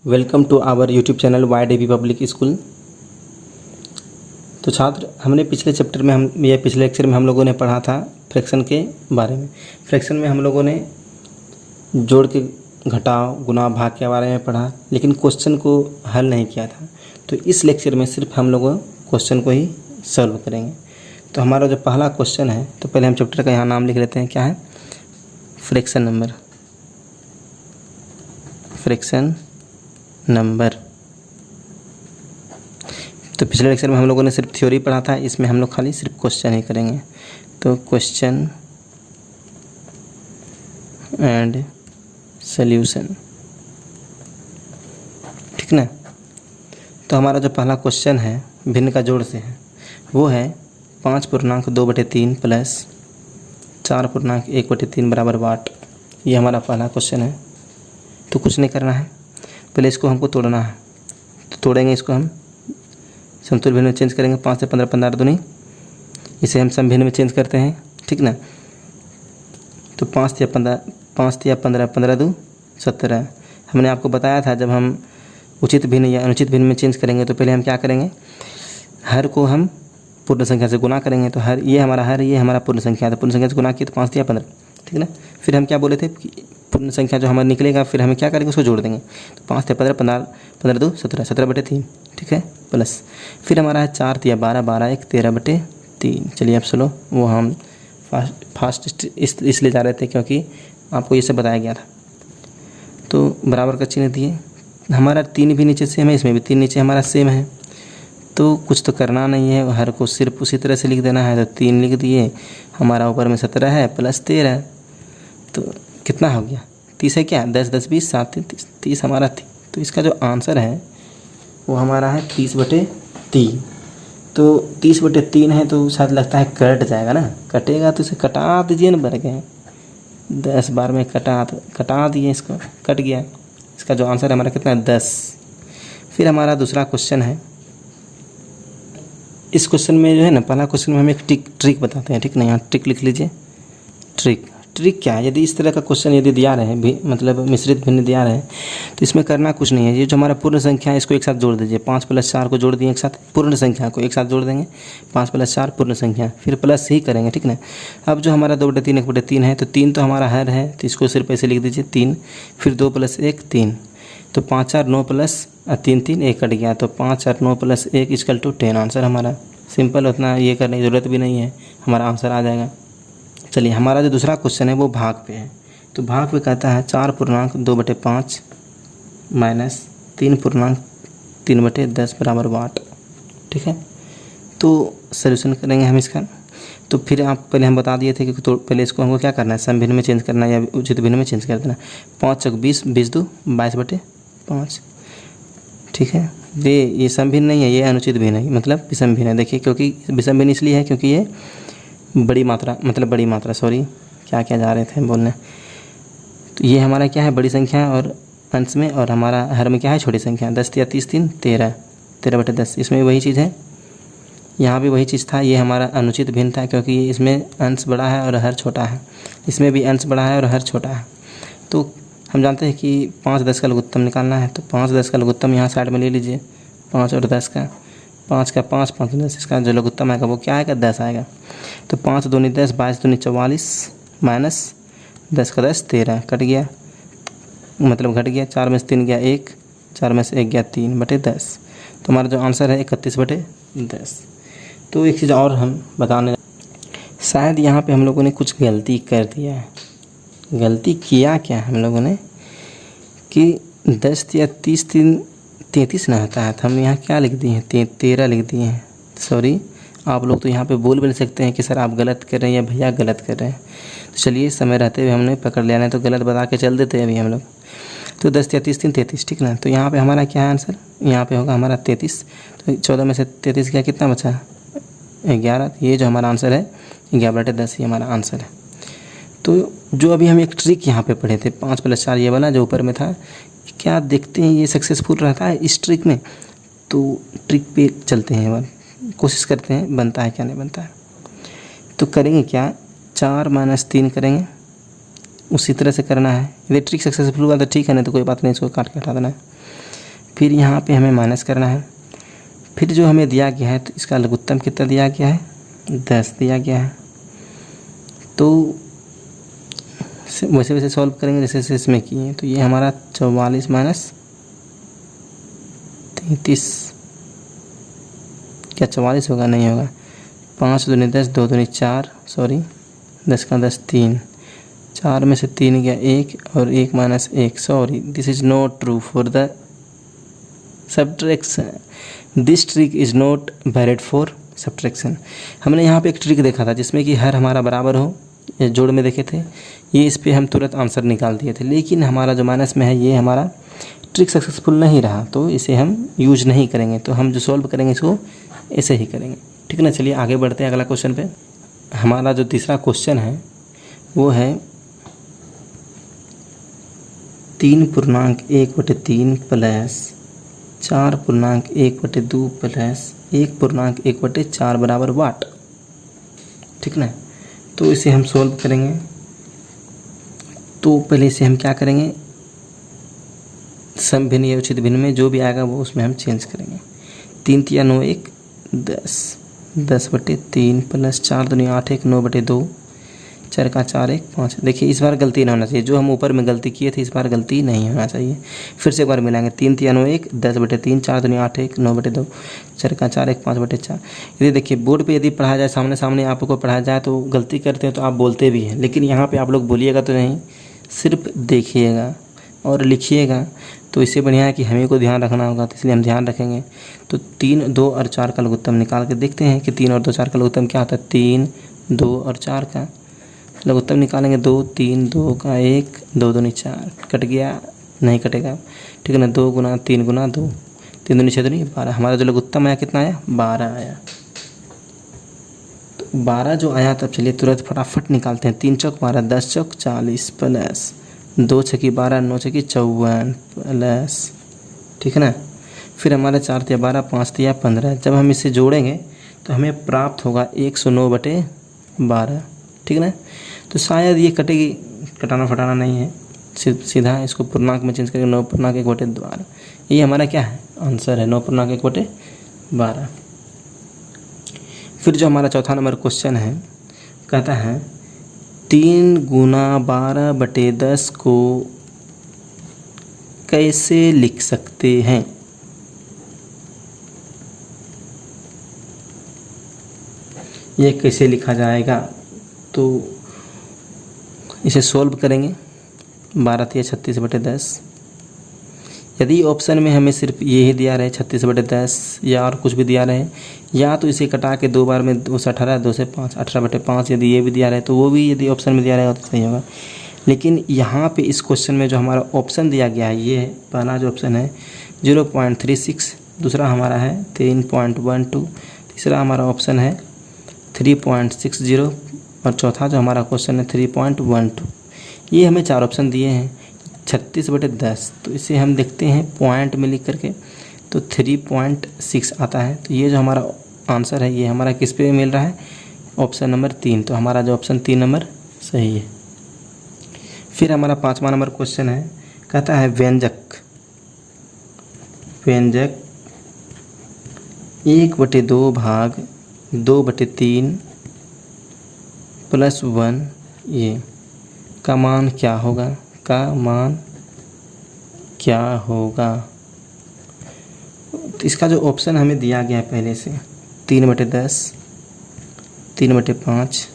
Welcome to our YouTube channel YDB public school. तो छात्र, हमने पिछले चैप्टर में पिछले लेक्चर में हम लोगों ने पढ़ा था फ्रैक्शन के बारे में। फ्रैक्शन में हम लोगों ने जोड़ के घटाव गुणा भाग के बारे में पढ़ा, लेकिन क्वेश्चन को हल नहीं किया था। तो इस लेक्चर में सिर्फ हम लोग क्वेश्चन को ही सॉल्व करेंगे। तो हमारा जो पहला क्वेश्चन है, तो पहले हम चैप्टर का यहाँ नाम लिख लेते हैं। क्या है? Fraction number. Fraction number. तो पिछले लेक्चर में हम लोगों ने सिर्फ थ्योरी पढ़ा था, इसमें हम लोग खाली सिर्फ क्वेश्चन ही करेंगे। तो क्वेश्चन एंड सॉल्यूशन, ठीक ना। तो हमारा जो पहला क्वेश्चन है भिन्न का जोड़ से है, वो है 5.2/3 प्लस 4.1/3 बराबर वाट। ये हमारा पहला क्वेश्चन है। तो कुछ नहीं करना है, पहले इसको हमको तोड़ना है। तो तोड़ेंगे इसको, हम समतुल्य भिन्न में चेंज करेंगे। 5 से 15 15 दूनी, इसे हम सम भिन्न में चेंज करते हैं, ठीक ना। तो 5 या 15 15 2 17। हमने आपको बताया था जब हम उचित भिन्न या अनुचित भिन्न में चेंज करेंगे तो पहले हम क्या करेंगे, हर को हम पूर्ण संख्या से गुना करेंगे। तो हर, ये हमारा हर, ये हमारा पूर्ण संख्या है। तो पूर्ण संख्या से गुना किया तो 5 या 15, ठीक ना। फिर हम क्या बोले थे कि पूर्ण संख्या जो हमारा निकलेगा फिर हमें क्या करेंगे, उसको जोड़ देंगे। तो 5 या 15 15 2 17 17/3, ठीक है, प्लस फिर हमारा है 4 या 12 12 1 13/3। चलिए अब सुनो, वो हम फास्ट इसलिए जा रहे थे क्योंकि आपको ये सब बताया गया था। तो बराबर का चिन्ह दिए। हमारा 3 भी नीचे सेम है, इसमें भी 3 नीचे हमारा सेम है। तो कुछ तो करना नहीं है, हर को सिर्फ उसी तरह से लिख देना है। तो 3 लिख दिए, हमारा ऊपर में 17 है प्लस 13। तो कितना हो गया? 30 है क्या? 10 10 20 7 30 हमारा 30। तो इसका जो आंसर है वो हमारा है 30/3। तो 30/3 है, तो शायद लगता है कट जाएगा ना। कटेगा तो इसे कटा दीजिए ना, बढ़ गए 10 बार में कटा दिए, इसको कट गया। इसका जो आंसर है हमारा कितना है? 10। फिर हमारा दूसरा क्वेश्चन है। इस क्वेश्चन में जो है ना, पहला क्वेश्चन में हम एक ट्रिक बताते हैं, ठीक ना। यहाँ ट्रिक लिख लीजिए। ट्रिक क्या है? यदि इस तरह का क्वेश्चन यदि दिया रहे, मतलब मिश्रित भिन्न दिया रहे, तो इसमें करना कुछ नहीं है। ये जो हमारा पूर्ण संख्या है इसको एक साथ जोड़ दीजिए। 5 + 4 को जोड़ दिए एक साथ, पूर्ण संख्या को एक साथ जोड़ देंगे। 5 + 4 पूर्ण संख्या, फिर प्लस ही करेंगे, ठीक ना। अब जो हमारा 2/3 1/3 है, तो 3 तो हमारा हर है, तो इसको सिर्फ ऐसे लिख दीजिए 3। फिर 2 + 1 3। तो 5 4 9 प्लस 3 3 1 कट गया। तो 5 4 9 + 1 = 10। आंसर हमारा सिंपल, उतना ये करने की ज़रूरत भी नहीं है, हमारा आंसर आ जाएगा। चलिए, हमारा जो दूसरा क्वेश्चन है वो भाग पे है। तो भाग पे कहता है 4.2/5 माइनस 3.3/10 बराबर वाट, ठीक है। तो सॉल्यूशन करेंगे हम इसका। तो फिर आप पहले हम बता दिए थे कि तो पहले इसको हमको क्या करना है, सम भिन्न में चेंज करना है या उचित भिन्न में चेंज कर देना। 5 चौक 20 20 2 22/5, ठीक है। ये सम भिन्न नहीं है, ये अनुचित भिन्न है, मतलब विषम भिन्न है। देखिए, क्योंकि विषम भिन्न इसलिए है क्योंकि ये बड़ी मात्रा सॉरी, क्या जा रहे थे बोलने। तो ये हमारा क्या है, बड़ी संख्या और अंश में, और हमारा हर में क्या है, छोटी संख्या। 10 या 30 3 13 13/10। इसमें वही चीज़ है, यहाँ भी वही चीज़ था। ये हमारा अनुचित भिन्न था क्योंकि इसमें अंश बड़ा है और हर छोटा है। इसमें भी अंश बड़ा है और हर छोटा है। तो हम जानते हैं कि 5 10 का लघुत्तम निकालना है। तो 5 10 का लघुत्तम यहाँ साइड में ले लीजिए। 5 और 10 का, 5 का 5 5 10, इसका जो लघुत्तम आएगा वो क्या आएगा, 10 आएगा। तो 5 दूनी 10 22 दूनी 44 माइनस 10 का 10 13 कट गया, मतलब घट गया। 4 में से 3 गया 1, 4 में से 1 गया 3/10। तो हमारा जो आंसर है 31/10। तो एक चीज़ और हम बताने, शायद यहाँ पे हम लोगों ने कुछ गलती कर दिया है। गलती किया क्या हम लोगों ने कि 10 या 30 3 33 ना होता है, तो हम यहाँ क्या लिख दिए हैं, 13 लिख दिए हैं। सॉरी, आप लोग तो यहाँ पे बोल भी सकते हैं कि सर आप गलत कर रहे हैं या भैया गलत कर रहे हैं। तो चलिए, समय रहते हुए हमने पकड़ लिया, नहीं तो गलत बता के चल देते हैं अभी हम लोग। तो 10 या 30 3 33, ठीक ना। तो यहाँ पे हमारा क्या है आंसर, यहाँ पे होगा हमारा 33। तो 14 में से 33 गया, कितना बचा, 11। ये जो हमारा आंसर है 11/10, ये हमारा आंसर है। तो जो अभी हम एक ट्रिक यहाँ पे पढ़े थे, 5 + 4 ये वाला जो ऊपर में था, क्या देखते हैं ये सक्सेसफुल रहता है इस ट्रिक में। तो ट्रिक पे चलते हैं, एक कोशिश करते हैं बनता है क्या नहीं बनता है। तो करेंगे क्या, 4 - 3 करेंगे, उसी तरह से करना है। यदि ट्रिक सक्सेसफुल हुआ तो ठीक है, नहीं तो कोई बात नहीं, इसको काट के हटा देना है। फिर यहाँ पे हमें माइनस करना है। फिर जो हमें दिया गया है तो इसका लघुत्तम कितना दिया गया है, 10 दिया गया है। तो वैसे वैसे सॉल्व करेंगे जैसे जैसे इसमें किए। तो ये हमारा 44 माइनस 33, क्या 44 होगा, नहीं होगा। 5 दूनी 10, 2 दूनी 4, सॉरी 10 का 10 3, 4 में से 3 गया 1 और 1 minus 1, sorry this is not true for the subtraction, this trick is not valid for subtraction. हमने यहाँ पे एक ट्रिक देखा था जिसमें कि हर हमारा बराबर हो, ये जोड़ में देखे थे, ये इस पे हम तुरंत आंसर निकाल दिए थे। लेकिन हमारा जो माइनस में है ये हमारा ट्रिक सक्सेसफुल नहीं रहा, तो इसे हम यूज नहीं करेंगे। तो हम जो सॉल्व करेंगे इसको ऐसे ही करेंगे, ठीक है ना। चलिए आगे बढ़ते हैं अगला क्वेश्चन पे। हमारा जो तीसरा क्वेश्चन है वो है 3.1/3 प्लस 4.1/2 प्लस 1.1/4 बराबर वाट, ठीक ना। तो इसे हम सॉल्व करेंगे। तो पहले इसे हम क्या करेंगे, सम भिन्न या उचित भिन्न में जो भी आएगा वो उसमें हम चेंज करेंगे। 3 तिया 9 1 10, 10/3 प्लस 4 दूनी 8 1 9/2, 4 का 4 1 5। देखिए इस बार गलती नहीं होना चाहिए, जो हम ऊपर में गलती किए थे इस बार गलती नहीं होना चाहिए। फिर से एक बार मिलाएंगे। 3 तिया 9 1 10/3, 4 दूनी 8 1 9/2, 4 का 4 1 5/4। यदि देखिए बोर्ड पे यदि पढ़ाया जाए, सामने सामने आपको पढ़ाया जाए तो गलती करते हैं तो आप बोलते भी हैं, लेकिन यहाँ पे आप लोग बोलिएगा तो नहीं, सिर्फ देखिएगा और लिखिएगा। तो इससे बढ़िया है कि हमें को ध्यान रखना होगा, तो इसलिए हम ध्यान रखेंगे। तो 3 2 और 4 का लघुत्तम निकाल के देखते हैं कि 3 और 2 4 का लघुत्तम क्या होता है। 3 2 और 4 का लघुत्तम निकालेंगे। 2 3 2 का 1 2 दूनी 4, कट गया, नहीं कटेगा, ठीक है ना। 2 गुना 3 गुना 2, 3 दूनी 6 दूनी 12। हमारा जो लघुत्तम आया कितना आया, 12 आया। तो 12 जो आया, तब चलिए तुरंत फटाफट निकालते हैं। 3 चौक 12, 10 चौक 40 प्लस 2 छकी 12, 9 छकी 54 प्लस, ठीक है ना। फिर हमारे 4 तिया 12, 5 तिया 15। जब हम इसे जोड़ेंगे तो हमें प्राप्त होगा 109/12, ठीक है ना। तो शायद ये कटेगी, कटाना फटाना नहीं है, सीधा इसको पूर्णांक में चेंज करेंगे। 9.1/12, ये हमारा क्या है, आंसर है 9.1/12। फिर जो हमारा चौथा नंबर क्वेश्चन है, कहता है 3 गुना 12/10 को कैसे लिख सकते हैं। ये कैसे लिखा जाएगा, तो इसे सॉल्व करेंगे। 12 तिया 36/10। यदि ऑप्शन में हमें सिर्फ ये ही दिया रहे 36/10 या और कुछ भी दिया रहे, या तो इसे कटा के 2 बार में 2 से 18, 2 से 5 18/5, यदि ये भी दिया रहे तो वो भी यदि ऑप्शन में दिया रहेगा तो सही होगा। लेकिन यहाँ पे इस क्वेश्चन में जो हमारा ऑप्शन दिया गया है, ये पहला जो ऑप्शन है 0.36, दूसरा हमारा है 3.12, तीसरा हमारा ऑप्शन है 3.60 और चौथा जो हमारा क्वेश्चन है 3.12। ये हमें 4 ऑप्शन दिए हैं। 36/10, तो इसे हम देखते हैं पॉइंट में लिख करके, तो 3.6 आता है। तो ये जो हमारा आंसर है ये हमारा किस पे मिल रहा है, ऑप्शन नंबर 3। तो हमारा जो ऑप्शन 3 नंबर सही है। फिर हमारा 5वां नंबर क्वेश्चन है, कहता है व्यंजक 1/2 भाग 2/3 प्लस 1 ये का मान क्या होगा, का मान क्या होगा। तो इसका जो ऑप्शन हमें दिया गया है पहले से 3/10, 3/5,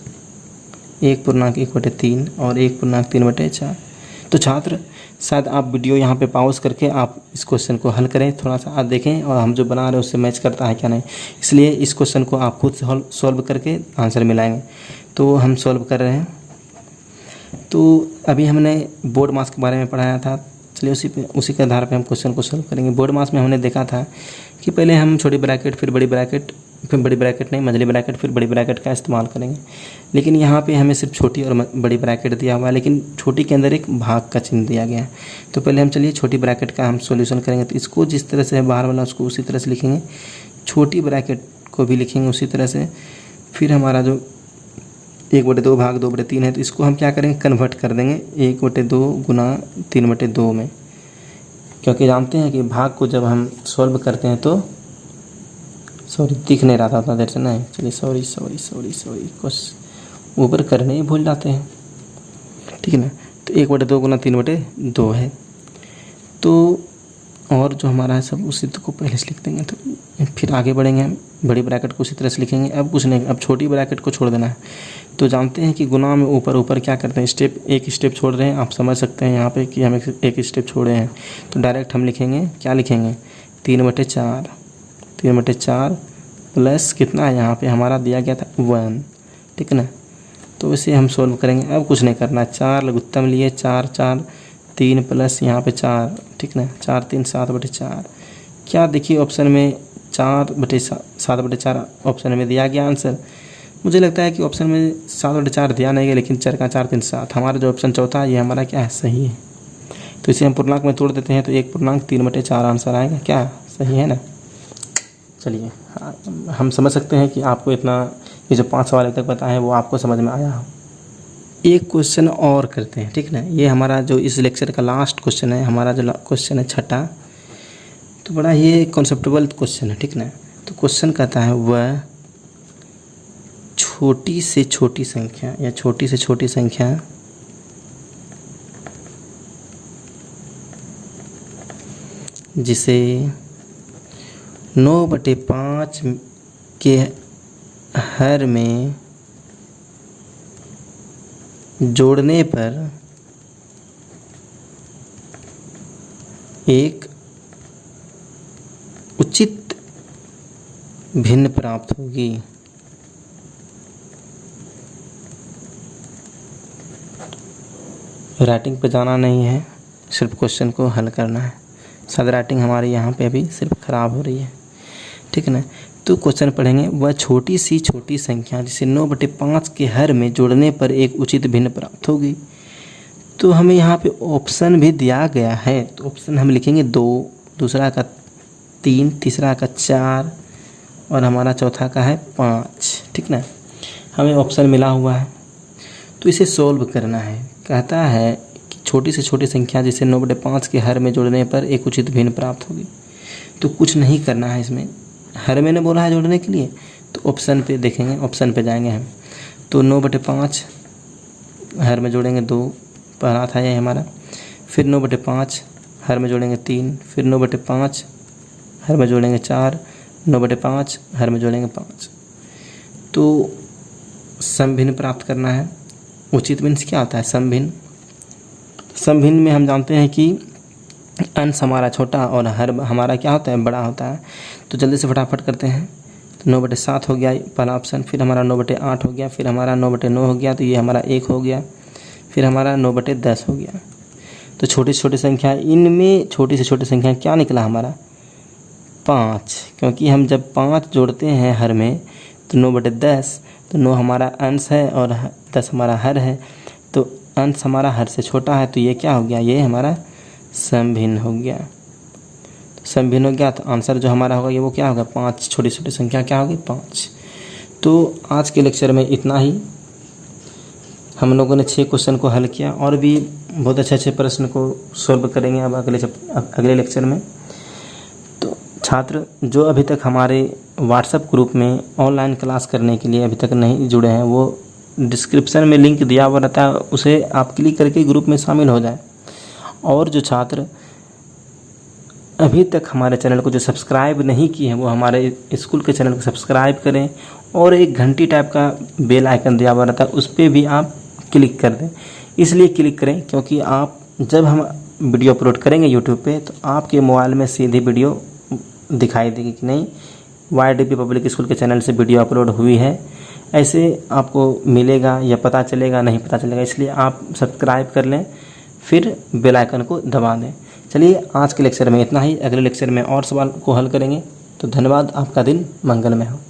1.1/3 और 1.3/4। तो छात्र शायद आप वीडियो यहाँ पे पॉज करके आप इस क्वेश्चन को हल करें, थोड़ा सा आप देखें और हम जो बना रहे हैं उससे मैच करता है क्या नहीं। इसलिए इस क्वेश्चन को आप खुद सॉल्व करके आंसर मिलाएंगे। तो हम सॉल्व कर रहे हैं। तो अभी हमने बोर्ड मास के बारे में पढ़ाया था, चलिए उसी के आधार पे हम क्वेश्चन को सॉल्व करेंगे। बोर्ड मास में हमने देखा था कि पहले हम छोटी ब्रैकेट, फिर बड़ी ब्रैकेट, फिर बड़ी ब्रैकेट नहीं मझली ब्रैकेट, फिर बड़ी ब्रैकेट का इस्तेमाल करेंगे। लेकिन यहाँ पे हमें सिर्फ छोटी और बड़ी ब्रैकेट दिया हुआ है, लेकिन छोटी के अंदर एक भाग का चिन्ह दिया गया है। तो पहले हम चलिए छोटी ब्रैकेट का हम सॉल्यूशन करेंगे। तो इसको जिस तरह से है बाहर वाला उसको उसी तरह से लिखेंगे, छोटी ब्रैकेट को भी लिखेंगे उसी तरह से। फिर हमारा जो 1/2 भाग 2/3 है, तो इसको हम क्या करेंगे, कन्वर्ट कर देंगे 1/2 गुना 3/2 में। क्योंकि जानते हैं कि भाग को जब हम सॉल्व करते हैं तो सॉरी दिख नहीं रहा था उतना देर से, नहीं चलिए सॉरी कुछ ऊपर करने ही भूल जाते हैं, ठीक है ना। तो 1/2 गुना 3/2 है। तो और जो हमारा है सब उसी को पहले से लिख देंगे। तो फिर आगे बढ़ेंगे हम, बड़ी ब्रैकेट को उसी तरह से लिखेंगे। अब कुछ नहीं, अब छोटी ब्रैकेट को छोड़ देना है। तो जानते हैं कि गुना में ऊपर क्या करते हैं, एक स्टेप छोड़ रहे हैं। आप समझ सकते हैं यहाँ पे कि हम एक स्टेप छोड़े हैं। तो डायरेक्ट हम लिखेंगे, क्या लिखेंगे, 3/4 प्लस कितना है यहाँ पे हमारा दिया गया था 1, ठीक है ना। तो इसे हम सोल्व करेंगे। अब कुछ नहीं करना, 4 लघुत्तम लिए, 4 3 प्लस यहाँ पे 4, ठीक ना, 4 3 7/4। क्या देखिए ऑप्शन में 7/4 ऑप्शन में दिया गया आंसर। मुझे लगता है कि ऑप्शन में 7/4 दिया नहीं गया, लेकिन 4 का 4 3 7 हमारा जो ऑप्शन चौथा है ये हमारा क्या है, सही है। तो इसे हम पूर्णांक में तोड़ देते हैं तो 1.3/4 आंसर आएगा, क्या सही है ना। चलिए हम समझ सकते हैं कि आपको इतना ये जो 5 सवाल तक पता है वो आपको समझ में आया हो। एक क्वेश्चन और करते हैं, ठीक ना। ये हमारा जो इस लेक्चर का लास्ट क्वेश्चन है, हमारा जो क्वेश्चन है छठा, तो बड़ा ये कॉन्सेप्टेबल क्वेश्चन है, ठीक ना। तो क्वेश्चन कहता है वह छोटी से छोटी संख्या या छोटी से छोटी संख्या जिसे 9/5 के हर में जोड़ने पर एक उचित भिन्न प्राप्त होगी। राइटिंग पे जाना नहीं है, सिर्फ क्वेश्चन को हल करना है। शायद राइटिंग हमारी यहाँ पे अभी सिर्फ ख़राब हो रही है, ठीक है ना। तो क्वेश्चन पढ़ेंगे, वह छोटी सी छोटी संख्या जिसे 9/5 के हर में जोड़ने पर एक उचित भिन्न प्राप्त होगी। तो हमें यहाँ पे ऑप्शन भी दिया गया है। तो ऑप्शन हम लिखेंगे 2, दूसरा का 3, तीसरा का 4 और हमारा चौथा का है 5, ठीक ना। हमें ऑप्शन मिला हुआ है तो इसे सोल्व करना है। कहता है कि छोटी से छोटी संख्या जिसे 9/5 के हर में जोड़ने पर एक उचित भिन्न प्राप्त होगी। तो कुछ नहीं करना है इसमें, हर मैंने बोला है जोड़ने के लिए। तो ऑप्शन पे देखेंगे, ऑप्शन पे जाएंगे हम। तो 9/5 हर में जोड़ेंगे 2, पहला था ये हमारा। फिर 9/5 हर में जोड़ेंगे 3, फिर 9/5 हर में जोड़ेंगे 4, 9/5 हर में जोड़ेंगे 5। तो समभिन्न प्राप्त करना है। उचित भिन्न क्या होता है, समभिन्न। समभिन्न में हम जानते हैं कि अंश हमारा छोटा और हर हमारा क्या होता है, बड़ा होता है। तो जल्दी से फटाफट करते हैं। तो 9/7 हो गया पहला ऑप्शन, फिर हमारा 9/8 हो गया, फिर हमारा 9/9 हो गया, तो ये हमारा 1 हो गया, फिर हमारा 9/10 हो गया। तो छोटी से छोटी संख्या, इनमें छोटी से छोटी संख्या क्या निकला हमारा, 5। क्योंकि हम जब 5 जोड़ते हैं हर में तो 9/10, तो 9 हमारा अंश है और 10 हमारा हर है। तो अंश हमारा हर से छोटा है, तो ये क्या हो गया, ये हमारा समभिन्न हो गया। तो समभिन्न हो गया तो आंसर जो हमारा होगा ये वो क्या होगा, 5। छोटी छोटी संख्या क्या होगी, 5। तो आज के लेक्चर में इतना ही। हम लोगों ने 6 क्वेश्चन को हल किया और भी बहुत अच्छे प्रश्न को सॉल्व करेंगे अब अगले लेक्चर में। तो छात्र जो अभी तक हमारे व्हाट्सएप ग्रुप में ऑनलाइन क्लास करने के लिए अभी तक नहीं जुड़े हैं, वो डिस्क्रिप्शन में लिंक दिया हुआ रहता है, उसे आप क्लिक करके ग्रुप में शामिल हो जाएं। और जो छात्र अभी तक हमारे चैनल को जो सब्सक्राइब नहीं किए हैं वो हमारे स्कूल के चैनल को सब्सक्राइब करें और एक घंटी टाइप का बेल आइकन दिया हुआ रहता है, उस पर भी आप क्लिक कर दें। इसलिए क्लिक करें क्योंकि आप जब हम वीडियो अपलोड करेंगे यूट्यूब पे तो आपके मोबाइल में सीधी वीडियो दिखाई देगी कि नहीं YDP पब्लिक स्कूल के चैनल से वीडियो अपलोड हुई है, ऐसे आपको मिलेगा या पता चलेगा, नहीं पता चलेगा। इसलिए आप सब्सक्राइब कर लें, फिर बेल आइकन को दबा दें। चलिए आज के लेक्चर में इतना ही, अगले लेक्चर में और सवाल को हल करेंगे। तो धन्यवाद, आपका दिन मंगलमय हो।